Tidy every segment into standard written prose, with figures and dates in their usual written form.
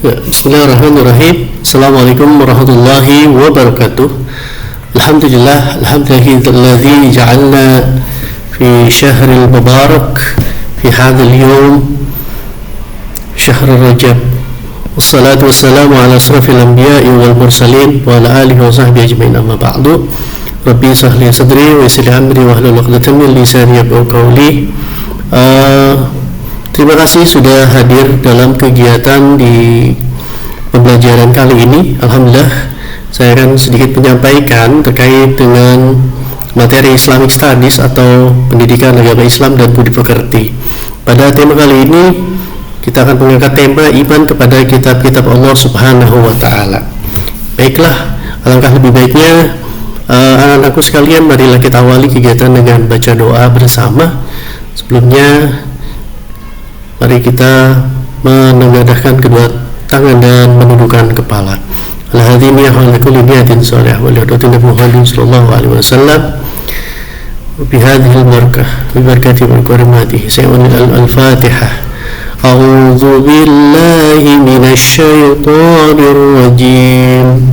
Bismillahirrahmanirrahim. Assalamualaikum warahmatullahi wabarakatuh. Alhamdulillahilladzi ja'alna fi syahril mubarak fi hadzal yawm syahr Rajab. Wassalatu wassalamu ala asrafil anbiya'i wal mursalin wa ala alihi wa sahbihi ajma'in, amma ba'du. Rabbi shrah li sadri wa yassir li amri wahlul 'uqdatam min lisani yafqahu qawli. Terima kasih sudah hadir dalam kegiatan di pembelajaran kali ini. Alhamdulillah, saya akan sedikit menyampaikan terkait dengan materi Islamic Studies atau pendidikan agama Islam dan budi pekerti. Pada tema kali ini kita akan mengangkat tema iman kepada kitab-kitab Allah Subhanahu wa Ta'ala. Baiklah, alangkah lebih baiknya anak-anakku sekalian, marilah kita awali kegiatan dengan baca doa bersama. Sebelumnya, mari kita menengadahkan kedua tangan dan menundukkan kepala. Al-hadimiyah wa likulli niyatin salihah wa lihadratin Nabi Muhammad sallallahu alaihi wasallam. Bi hadhihi al-barakah bi barakati wa karimatihi sayyidina al-Fatihah. A'udzu billahi minasy syaithanir rajim.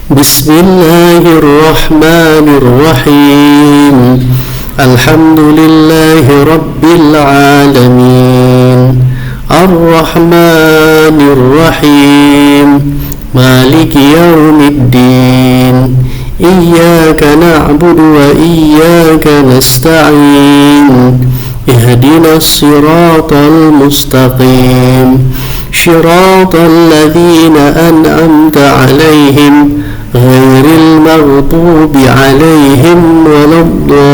Bismillahirrahmanirrahim. Alhamdulillahi rabbil alamin, ar-rahmanir rahim, maliki yaumiddin, iyyaka na'budu wa iyyaka nasta'in, ihdinas siratal mustaqim, siratal ladzina an'amta 'alaihim ghairil maghdubi 'alaihim waladdallin.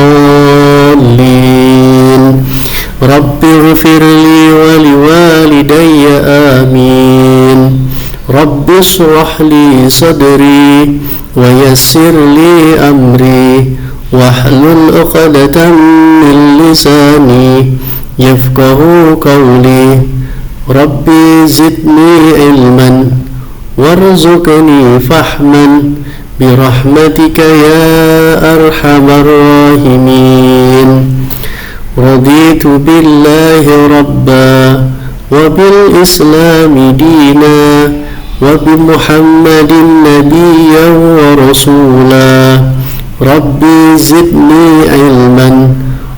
Rabbighfirli wa liwalidayya amin. Rabbi shrah li sadri wa yassir li amri wahlul 'uqdatam min lisani yafqahu qawli. Rabbi zidni ilman warzuqni fahman birahmatika ya arhamar rahimin. Raditu billahi rabba wa bil islami dina wa bi muhammadin nabiyyan wa rasula. Rabbi zidni ilman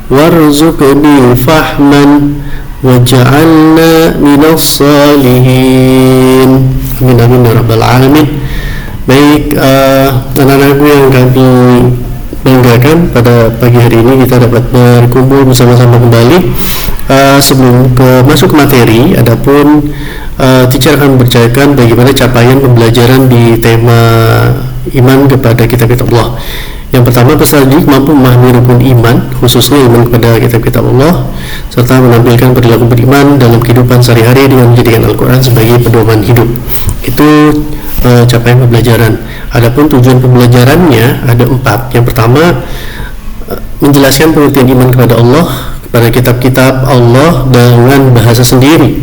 warzuqni fahman waj'alna minas salihin. Amin amin ya rabbal alamin. Baik, anak-anakku yang kami banggakan, pada pagi hari ini kita dapat berkumpul bersama-sama kembali. Sebelum masuk ke materi, adapun teacher akan berceritakan bagaimana capaian pembelajaran di tema iman kepada kitab-kitab Allah. Yang pertama, peserta didik mampu memahami rukun iman, khususnya iman kepada kitab-kitab Allah, serta menampilkan perilaku beriman dalam kehidupan sehari-hari dengan menjadikan Al-Quran sebagai pedoman hidup. Itu capaian pembelajaran. Adapun tujuan pembelajarannya ada 4. Yang pertama, menjelaskan pengertian iman kepada Allah, kepada kitab-kitab Allah dengan bahasa sendiri.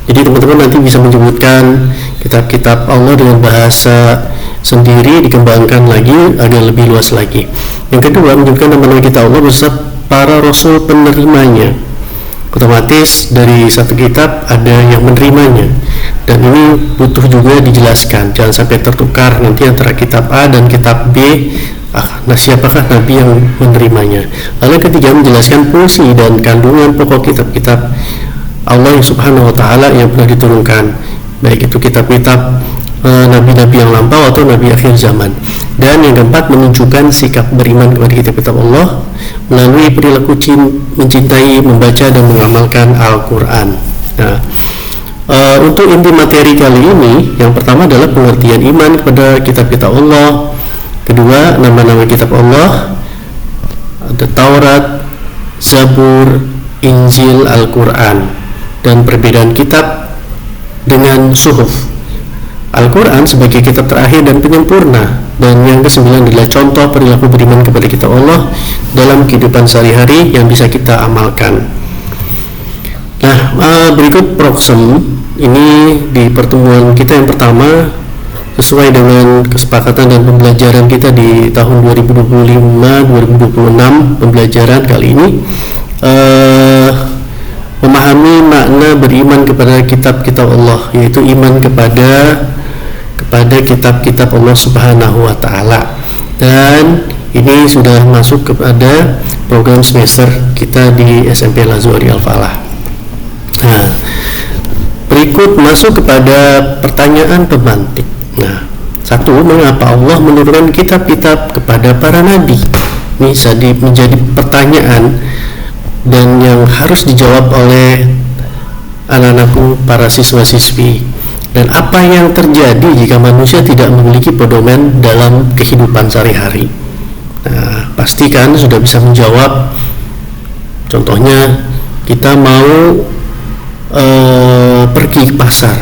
Jadi teman-teman nanti bisa menyebutkan kitab-kitab Allah dengan bahasa sendiri, dikembangkan lagi agar lebih luas lagi. Yang kedua, menyebutkan nama-nama kitab Allah beserta para rasul penerimanya. Otomatis dari satu kitab ada yang menerimanya, dan ini butuh juga dijelaskan, jangan sampai tertukar nanti antara kitab A dan kitab B. Nah, siapakah nabi yang menerimanya? Lalu yang ketiga, menjelaskan fungsi dan kandungan pokok kitab-kitab Allah Subhanahu wa Ta'ala yang pernah diturunkan, baik itu kitab-kitab nabi-nabi yang lampau atau nabi akhir zaman. Dan yang keempat, menunjukkan sikap beriman kepada kitab-kitab Allah melalui perilaku mencintai, membaca dan mengamalkan Al-Quran. Nah, untuk inti materi kali ini, yang pertama adalah pengertian iman kepada kitab-kitab Allah. Kedua, nama-nama kitab Allah, ada Taurat, Zabur, Injil, Al-Quran, dan perbedaan kitab dengan suhuf. Al-Quran sebagai kitab terakhir dan penyempurna. Dan yang ke-9 adalah contoh perilaku beriman kepada kitab Allah dalam kehidupan sehari-hari yang bisa kita amalkan. Nah, berikut proksem ini di pertemuan kita yang pertama, sesuai dengan kesepakatan dan pembelajaran kita di tahun 2025-2026 pembelajaran kali ini, memahami makna beriman kepada kitab-kitab Allah, yaitu iman kepada kitab-kitab Allah Subhanahu wa taala. Dan ini sudah masuk kepada program semester kita di SMP Al-Azhari Al-Falah. Nah, berikut masuk kepada pertanyaan pemantik. Nah, satu, mengapa Allah menurunkan kitab-kitab kepada para nabi? Ini menjadi pertanyaan dan yang harus dijawab oleh anak-anakku, para siswa-siswi. Dan apa yang terjadi jika manusia tidak memiliki pedoman dalam kehidupan sehari-hari? Nah, pastikan sudah bisa menjawab. Contohnya, kita mau pergi ke pasar.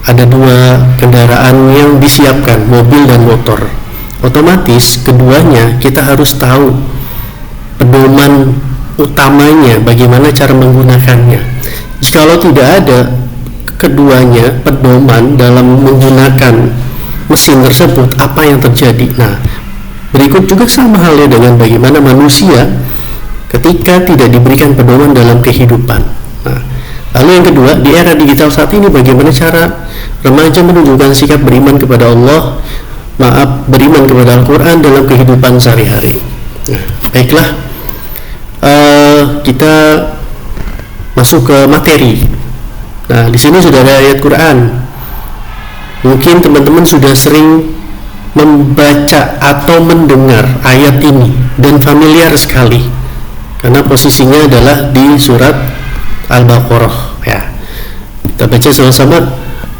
Ada dua kendaraan yang disiapkan, mobil dan motor. Otomatis keduanya kita harus tahu pedoman utamanya, bagaimana cara menggunakannya. Jikalau tidak ada keduanya pedoman dalam menggunakan mesin tersebut, apa yang terjadi? Nah, berikut juga sama halnya dengan bagaimana manusia ketika tidak diberikan pedoman dalam kehidupan. Nah, lalu yang kedua, di era digital saat ini, bagaimana cara remaja menunjukkan sikap beriman kepada Allah, beriman kepada Al-Quran dalam kehidupan sehari-hari. Nah, baiklah, kita masuk ke materi. Nah, di sini sudah ada ayat Quran. Mungkin teman-teman sudah sering membaca atau mendengar ayat ini dan familiar sekali, karena posisinya adalah di surat Al-Baqarah. Ya, kita baca sama-sama.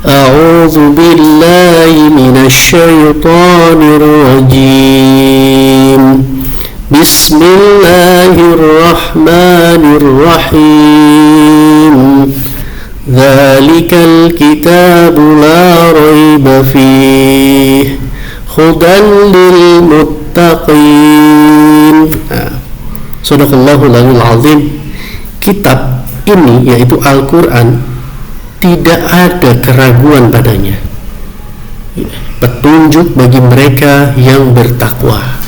A'udzu billahi minasy syaithanir rajim. Bismillahirrahmanirrahim. Dzalikal kitabu la raiba fihi hudan lil muttaqin. Shadaqallahul azim. Kitab ini, yaitu Al-Quran, tidak ada keraguan padanya, petunjuk bagi mereka yang bertakwa.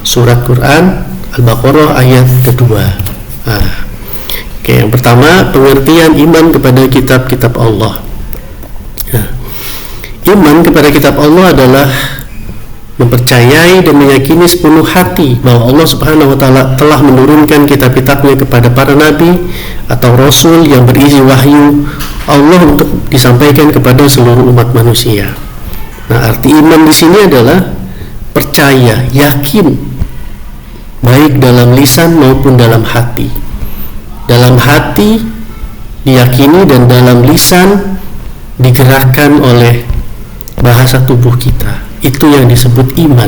Surat Quran Al-Baqarah ayat kedua. Oke, yang pertama, pengertian iman kepada kitab-kitab Allah. Iman kepada kitab Allah adalah mempercayai dan meyakini sepenuh hati bahwa Allah Subhanahu wa taala telah menurunkan kitab-kitabnya kepada para nabi atau rasul yang berisi wahyu Allah untuk disampaikan kepada seluruh umat manusia. Nah, arti iman di sini adalah percaya, yakin, baik dalam lisan maupun dalam hati. Dalam hati diyakini dan dalam lisan digerakkan oleh bahasa tubuh kita. Itu yang disebut iman.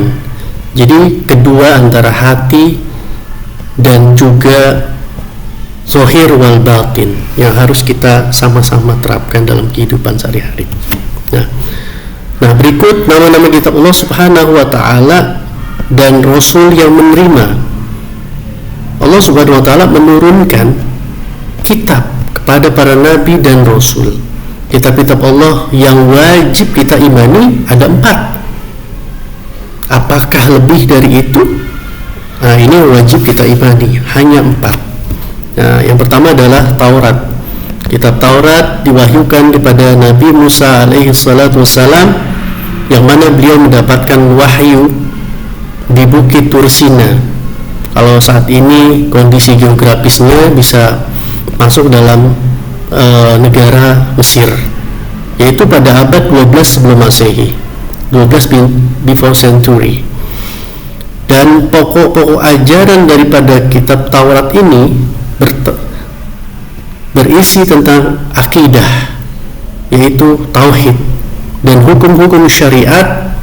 Jadi kedua antara hati dan juga zahir wal batin yang harus kita sama-sama terapkan dalam kehidupan sehari-hari. Nah, berikut nama-nama kitab Allah Subhanahu wa taala dan rasul yang menerima. Allah Subhanahu wa taala menurunkan kitab kepada para nabi dan rasul. Kitab-kitab Allah yang wajib kita imani ada 4. Apakah lebih dari itu? Nah, ini wajib kita imani, hanya 4. Nah, yang pertama adalah Taurat. Kitab Taurat diwahyukan kepada Nabi Musa alaihi salatu wassalam, yang mana beliau mendapatkan wahyu di Bukit Tursina. Kalau saat ini kondisi geografisnya bisa masuk dalam negara Mesir, yaitu pada abad 12 sebelum Masehi, 12 before century. Dan pokok-pokok ajaran daripada kitab Taurat ini berisi tentang akidah, yaitu tauhid dan hukum-hukum syariat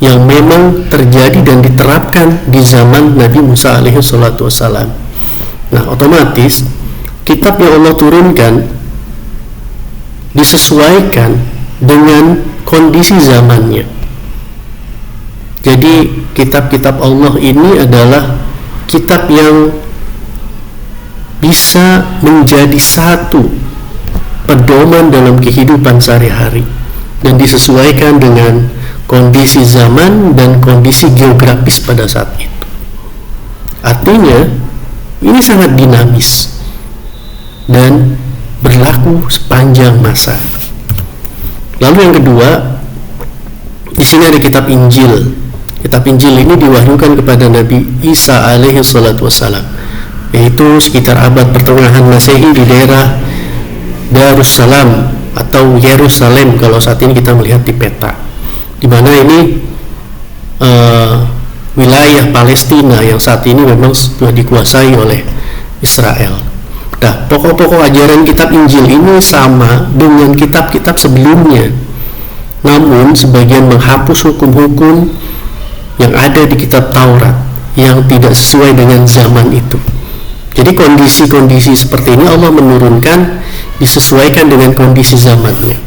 yang memang terjadi dan diterapkan di zaman Nabi Musa alaihi salatu wassalam. Nah, otomatis kitab yang Allah turunkan disesuaikan dengan kondisi zamannya. Jadi kitab-kitab Allah ini adalah kitab yang bisa menjadi satu pedoman dalam kehidupan sehari-hari dan disesuaikan dengan kondisi zaman dan kondisi geografis pada saat itu. Artinya ini sangat dinamis dan berlaku sepanjang masa. Lalu yang kedua, di sini ada kitab Injil. Kitab Injil ini diwahyukan kepada Nabi Isa alaihi salatu wassalam, yaitu sekitar abad pertengahan Masehi di daerah Darussalam atau Yerusalem kalau saat ini kita melihat di peta, di mana ini wilayah Palestina yang saat ini memang sudah dikuasai oleh Israel. Nah, pokok-pokok ajaran kitab Injil ini sama dengan kitab-kitab sebelumnya, namun sebagian menghapus hukum-hukum yang ada di kitab Taurat yang tidak sesuai dengan zaman itu. Jadi kondisi-kondisi seperti ini Allah menurunkan disesuaikan dengan kondisi zamannya.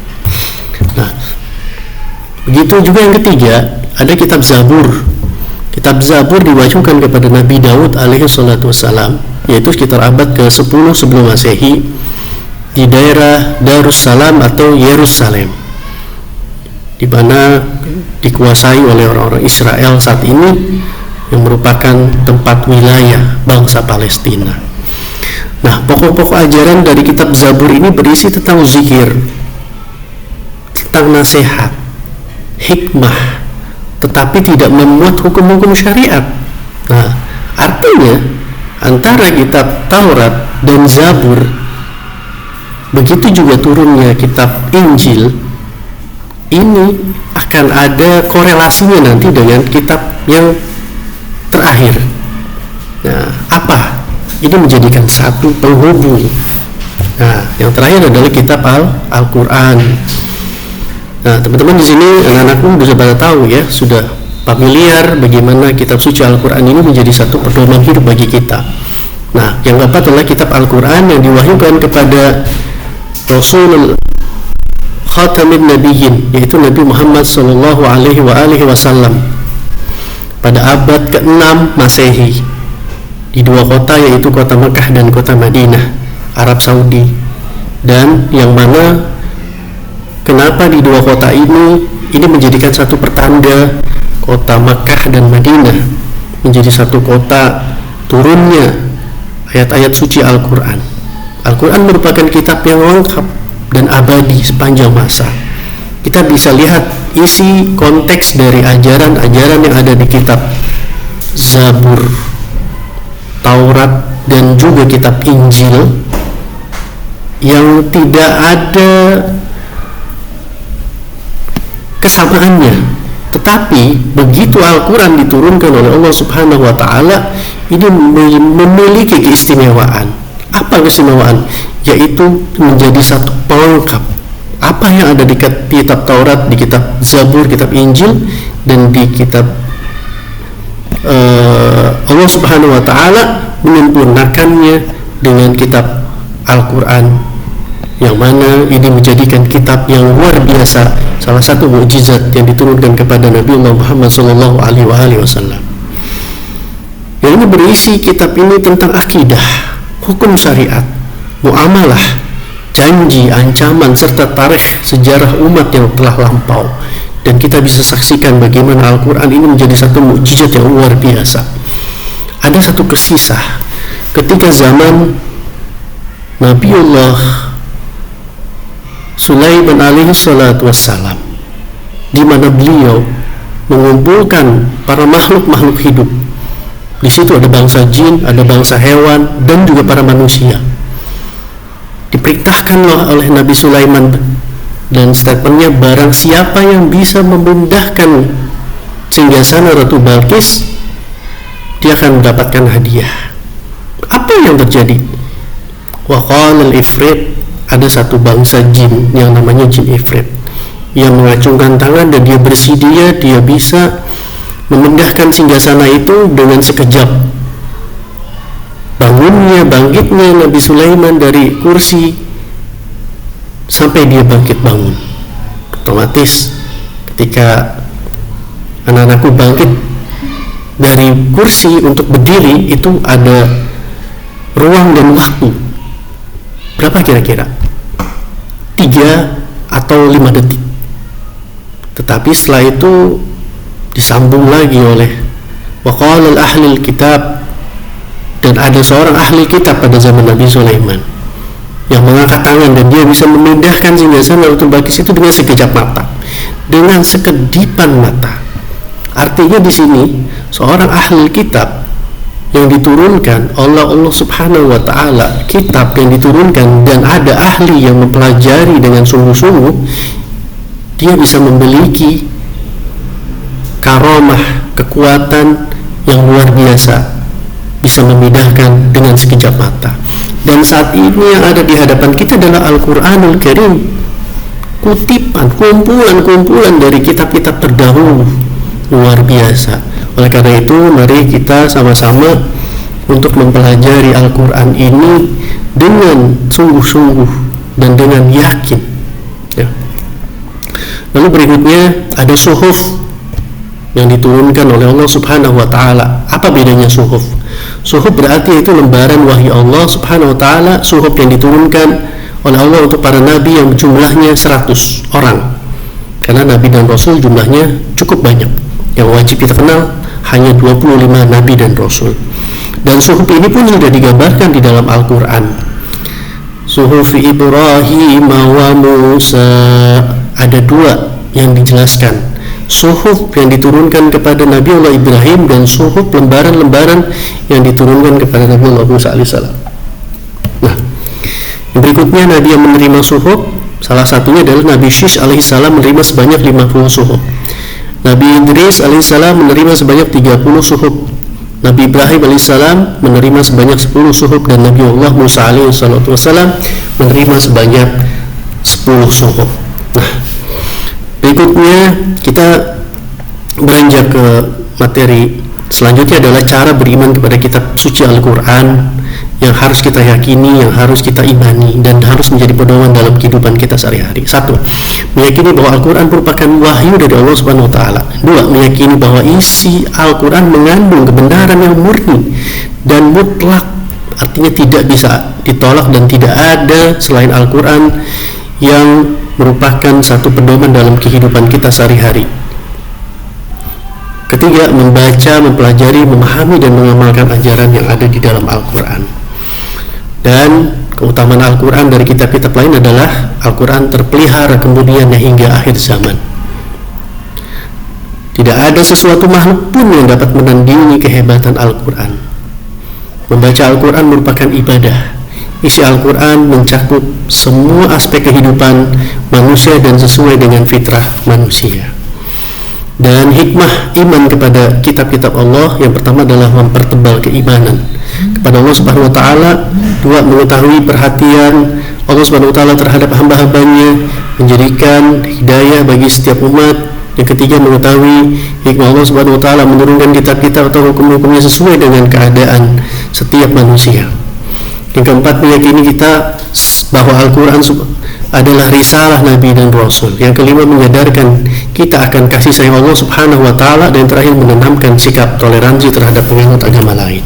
Nah, begitu juga yang ketiga, ada kitab Zabur. Kitab Zabur diwahyukan kepada Nabi Daud alaihi salatu wassalam, yaitu sekitar abad ke-10 sebelum Masehi di daerah Darussalam atau Yerusalem, di mana dikuasai oleh orang-orang Israel saat ini, yang merupakan tempat wilayah bangsa Palestina. Nah, pokok-pokok ajaran dari kitab Zabur ini berisi tentang zikir, tentang nasihat, hikmah, tetapi tidak memuat hukum-hukum syariat. Nah, artinya antara kitab Taurat dan Zabur, begitu juga turunnya kitab Injil, ini akan ada korelasinya nanti dengan kitab yang terakhir. Nah, apa? Ini menjadikan satu penghubung. Nah, yang terakhir adalah kitab Al-Quran. Nah, teman-teman di sini, anak-anakku sudah pada tahu ya, sudah familiar bagaimana kitab suci Al-Quran ini menjadi satu pedoman hidup bagi kita. Nah, yang keempat adalah kitab Al-Quran yang diwahyukan kepada Rasul Khatamin Nabiyyin, yaitu Nabi Muhammad sallallahu alaihi wasallam pada abad ke-6 Masehi di dua kota, yaitu kota Mekah dan kota Madinah, Arab Saudi. Dan yang mana kenapa di dua kota ini menjadikan satu pertanda kota Mekah dan Madinah menjadi satu kota turunnya ayat-ayat suci Al-Quran. Al-Quran merupakan kitab yang lengkap dan abadi sepanjang masa. Kita bisa lihat isi konteks dari ajaran-ajaran yang ada di kitab Zabur, Taurat, dan juga kitab Injil yang tidak ada kesamaannya. Tetapi begitu Al-Quran diturunkan oleh Allah Subhanahu wa Ta'ala, ini memiliki keistimewaan. Apa keistimewaan? Yaitu menjadi satu pelengkap apa yang ada di kitab Taurat, di kitab Zabur, kitab Injil, dan di kitab Allah Subhanahu wa Ta'ala menyempurnakannya dengan kitab Al-Quran, yang mana ini menjadikan kitab yang luar biasa, salah satu mukjizat yang diturunkan kepada Nabi Muhammad sallallahu alaihi wasallam. Yang ini berisi, kitab ini tentang akidah, hukum syariat, muamalah, janji, ancaman, serta tarikh sejarah umat yang telah lampau. Dan kita bisa saksikan bagaimana Al-Quran ini menjadi satu mukjizat yang luar biasa. Ada satu kisah ketika zaman Nabiullah Sulaiman alaihi salatu wassalam, di mana beliau mengumpulkan para makhluk-makhluk hidup. Di situ ada bangsa jin, ada bangsa hewan, dan juga para manusia. Diperintahkanlah oleh Nabi Sulaiman, dan statementnya, barang siapa yang bisa memindahkan singgasana Ratu Balqis, dia akan mendapatkan hadiah. Apa yang terjadi? Wa qala al-ifrit, ada satu bangsa jin yang namanya jin ifrit, yang mengacungkan tangan dan dia bersedia, dia bisa memindahkan singgasana itu dengan sekejap. Bangkitnya Nabi Sulaiman dari kursi sampai dia bangkit bangun. Otomatis ketika anak-anakku bangkit dari kursi untuk berdiri, itu ada ruang dan waktu. Berapa kira-kira? 3 atau 5 detik. Tetapi setelah itu disambung lagi oleh waqala al-ahlil kitab, dan ada seorang ahli kitab pada zaman Nabi Sulaiman yang mengangkat tangan dan dia bisa memindahkan singgahsan Baitul Maqdis itu dengan sekejap mata, dengan sekedipan mata. Artinya di sini seorang ahli kitab yang diturunkan oleh Allah Subhanahu wa taala, kitab yang diturunkan dan ada ahli yang mempelajari dengan sungguh-sungguh, dia bisa memiliki karamah, kekuatan yang luar biasa, bisa memindahkan dengan sekejap mata. Dan saat ini yang ada di hadapan kita adalah Al-Quranul Karim, kutipan, kumpulan dari kitab-kitab terdahulu, luar biasa. Oleh karena itu, mari kita sama-sama untuk mempelajari Al-Quran ini dengan sungguh-sungguh dan dengan yakin, ya. Lalu berikutnya ada suhuf yang diturunkan oleh Allah Subhanahu wa taala. Apa bedanya suhuf? Suhuf berarti itu lembaran wahyu Allah Subhanahu wa taala, suhuf yang diturunkan oleh Allah untuk para nabi yang jumlahnya 100 orang. Karena nabi dan rasul jumlahnya cukup banyak. Yang wajib kita kenal hanya 25 nabi dan rasul. Dan suhuf ini pun sudah digambarkan di dalam Al-Qur'an. Suhuf Ibrahim wa Musa, ada dua yang dijelaskan. Suhuf yang diturunkan kepada Nabi Allah Ibrahim dan suhuf lembaran-lembaran yang diturunkan kepada Nabi Allah Musa alaihissalam. Nah, berikutnya Nabi yang menerima suhuf, salah satunya adalah Nabi Shish alaihissalam menerima sebanyak 50 suhuf. Nabi Idris alaihissalam menerima sebanyak 30 suhuf. Nabi Ibrahim alaihissalam menerima sebanyak 10 suhuf dan Nabi Allah Musa alaihissalam menerima sebanyak 10 suhuf. Nah, berikutnya kita beranjak ke materi selanjutnya adalah cara beriman kepada kitab suci Al-Quran yang harus kita yakini, yang harus kita imani dan harus menjadi pedoman dalam kehidupan kita sehari-hari. 1. Meyakini bahwa Al-Quran merupakan wahyu dari Allah Subhanahu wa taala. 2. Meyakini bahwa isi Al-Quran mengandung kebenaran yang murni dan mutlak, artinya tidak bisa ditolak dan tidak ada selain Al-Quran yang merupakan satu pedoman dalam kehidupan kita sehari-hari. Ketiga, membaca, mempelajari, memahami dan mengamalkan ajaran yang ada di dalam Al-Quran. Dan keutamaan Al-Quran dari kitab-kitab lain adalah Al-Quran terpelihara kemudiannya hingga akhir zaman. Tidak ada sesuatu makhluk pun yang dapat menandingi kehebatan Al-Quran. Membaca Al-Quran merupakan ibadah. Isi Al-Quran mencakup semua aspek kehidupan manusia dan sesuai dengan fitrah manusia. Dan hikmah iman kepada kitab-kitab Allah yang pertama adalah mempertebal keimanan kepada Allah Subhanahu wa taala. 2. Mengetahui perhatian Allah Subhanahu wa taala terhadap hamba-hambanya, menjadikan hidayah bagi setiap umat. Yang ketiga, mengetahui hikmah Allah Subhanahu wa taala menurunkan kitab-kitab atau hukum-hukumnya sesuai dengan keadaan setiap manusia. Yang keempat, meyakini kita bahwa Al-Quran adalah risalah Nabi dan Rasul. Yang kelima, menyadarkan kita akan kasih sayang Allah Subhanahu wa taala. Dan terakhir, menanamkan sikap toleransi terhadap penganut agama lain.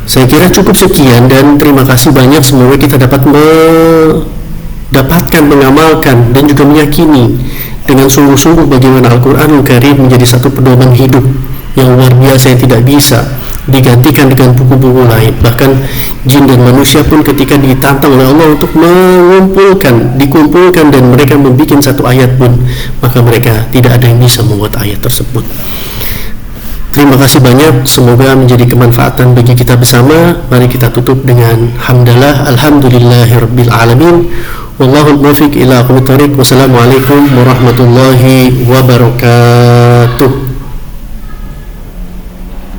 Saya kira cukup sekian dan terima kasih banyak. Semoga kita dapat mendapatkan, mengamalkan dan juga meyakini dengan sungguh-sungguh bagaimana Al-Quranul Karim menjadi satu pedoman hidup yang luar biasa yang tidak bisa digantikan dengan buku-buku lain. Bahkan jin dan manusia pun ketika ditantang oleh Allah untuk dikumpulkan dan mereka membuat satu ayat pun, maka mereka tidak ada yang bisa membuat ayat tersebut. Terima kasih banyak, semoga menjadi kemanfaatan bagi kita bersama. Mari kita tutup dengan hamdalah, alhamdulillahirabbil alamin. Wallahul muwaffiq ila aqwamit thoriq. Wassalamualaikum warahmatullahi wabarakatuh.